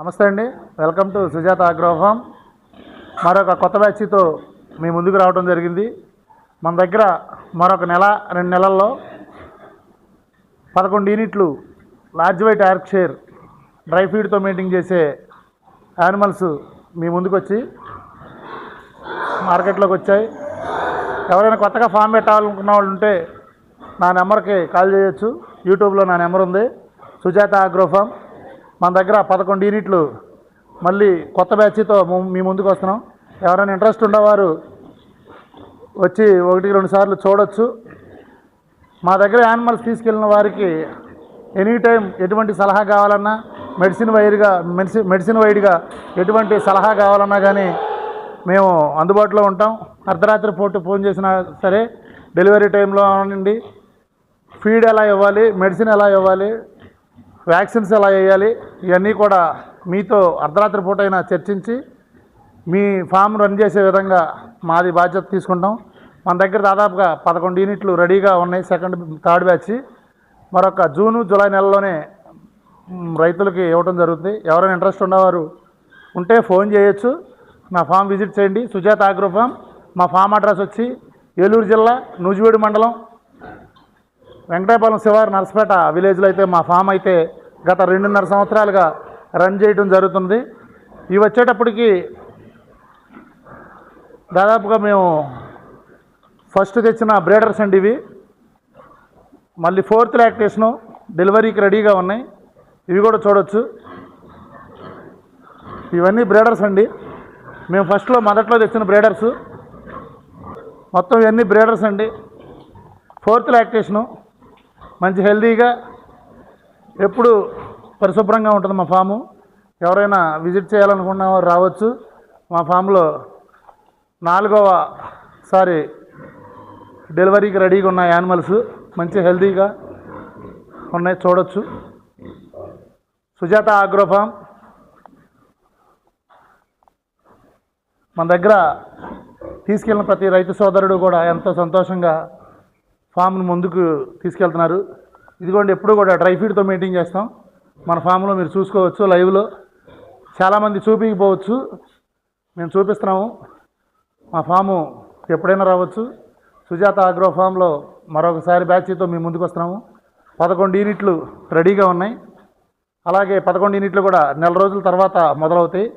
నమస్తే అండి, welcome to Sujatha agro farm. మరొక కొత్త బ్యాచ్తో మీ ముందుకు రావడం జరిగింది. మన దగ్గర మరొక నెల 2 నెలల్లో 11 యూనిట్లు లార్జ్ వైట్ యార్క్షైర్ డ్రై ఫీడ్తో మెయింటైన్ చేసే యానిమల్స్ మీ ముందుకు వచ్చి మార్కెట్లోకి వచ్చాయి. ఎవరైనా కొత్తగా ఫామ్ పెట్టాలనుకున్న వాళ్ళు ఉంటే నా నెంబర్కి కాల్ చేయొచ్చు. యూట్యూబ్లో నా నెంబర్ ఉంది, సుజాత అగ్రో ఫార్మ్. మన దగ్గర 11 యూనిట్లు మళ్ళీ కొత్త బ్యాచ్తో మీ ముందుకు వస్తున్నాం. ఎవరైనా ఇంట్రెస్ట్ ఉన్నవారు వచ్చి 1-2 సార్లు చూడొచ్చు. మా దగ్గర యానిమల్స్ తీసుకెళ్ళిన వారికి ఎనీ టైం ఎటువంటి సలహా కావాలన్నా, మెడిసిన్ వైడ్గా ఎటువంటి సలహా కావాలన్నా కానీ మేము అందుబాటులో ఉంటాం. అర్ధరాత్రి పూట ఫోన్ చేసినా సరే, డెలివరీ టైంలో నుండి ఫీడ్ ఎలా ఇవ్వాలి, మెడిసిన్ ఎలా ఇవ్వాలి, వ్యాక్సిన్స్ ఎలా వేయాలి, ఇవన్నీ కూడా మీతో అర్ధరాత్రి పూట అయినా చర్చించి మీ ఫామ్ రన్ చేసే విధంగా మాది బాధ్యత తీసుకుంటాం. మన దగ్గర దాదాపుగా 11 యూనిట్లు రెడీగా ఉన్నాయి. థర్డ్ బ్యాచ్ మరొక జూను జూలై నెలలోనే రైతులకి ఇవ్వడం జరుగుతుంది. ఎవరైనా ఇంట్రెస్ట్ ఉన్నవారు ఉంటే ఫోన్ చేయొచ్చు. నా ఫామ్ విజిట్ చేయండి, సుజాత అగ్రో ఫార్మ్. మా ఫామ్ అడ్రస్ వచ్చి ఏలూరు జిల్లా నూజివీడు మండలం వెంకటాయపాలెం శివారు నర్సపేట విలేజ్లో అయితే మా ఫామ్ అయితే గత 2.5 సంవత్సరాలుగా రన్ చేయడం జరుగుతుంది. ఇవి వచ్చేటప్పటికి దాదాపుగా మేము ఫస్ట్ తెచ్చిన బ్రీడర్స్ అండి ఇవి. మళ్ళీ 4th లాక్టేషను డెలివరీకి రెడీగా ఉన్నాయి. ఇవి కూడా చూడొచ్చు. ఇవన్నీ బ్రీడర్స్ అండి. మేము మొదట్లో తెచ్చిన బ్రీడర్సు. మొత్తం ఇవన్నీ బ్రీడర్స్ అండి. 4th లాక్టేషను మంచి హెల్తీగా ఎప్పుడు పరిశుభ్రంగా ఉంటుంది మా ఫాము. ఎవరైనా విజిట్ చేయాలనుకున్న వారు రావచ్చు. మా ఫామ్లో 4వ డెలివరీకి రెడీగా ఉన్న యానిమల్స్ మంచి హెల్తీగా ఉన్నాయి, చూడొచ్చు. సుజాత అగ్రో ఫార్మ్ మన దగ్గర తీసుకెళ్ళిన ప్రతి రైతు సోదరుడు కూడా ఎంతో సంతోషంగా ఫామ్ను ముందుకు తీసుకెళ్తున్నారు. ఇదిగోండి, ఎప్పుడు కూడా డ్రై ఫీడ్తో మెయింటైన్ చేస్తాం. మన ఫామ్లో మీరు చూసుకోవచ్చు లైవ్లో. చాలామంది చూపించకపోవచ్చు, మేము చూపిస్తున్నాము. మా ఫాము ఎప్పుడైనా రావచ్చు. సుజాత అగ్రో ఫామ్లో మరొకసారి బ్యాచ్తో మేము ముందుకు వస్తున్నాము. 11 యూనిట్లు రెడీగా ఉన్నాయి. అలాగే 11 యూనిట్లు కూడా నెల రోజుల తర్వాత మొదలవుతాయి.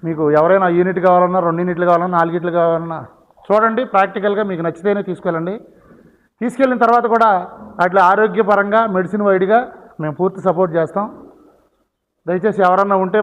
మీకు ఎవరైనా యూనిట్ కావాలన్నా, 2 యూనిట్లు కావాలన్నా, 4 యూనిట్లు కావాలన్నా చూడండి. ప్రాక్టికల్గా మీకు నచ్చితేనే తీసుకెళ్ళండి. తీసుకెళ్ళిన తర్వాత కూడా అట్లా ఆరోగ్యపరంగా మెడిసిన్ వైడ్గా మేము పూర్తి సపోర్ట్ చేస్తాం. దయచేసి ఎవరన్నా ఉంటే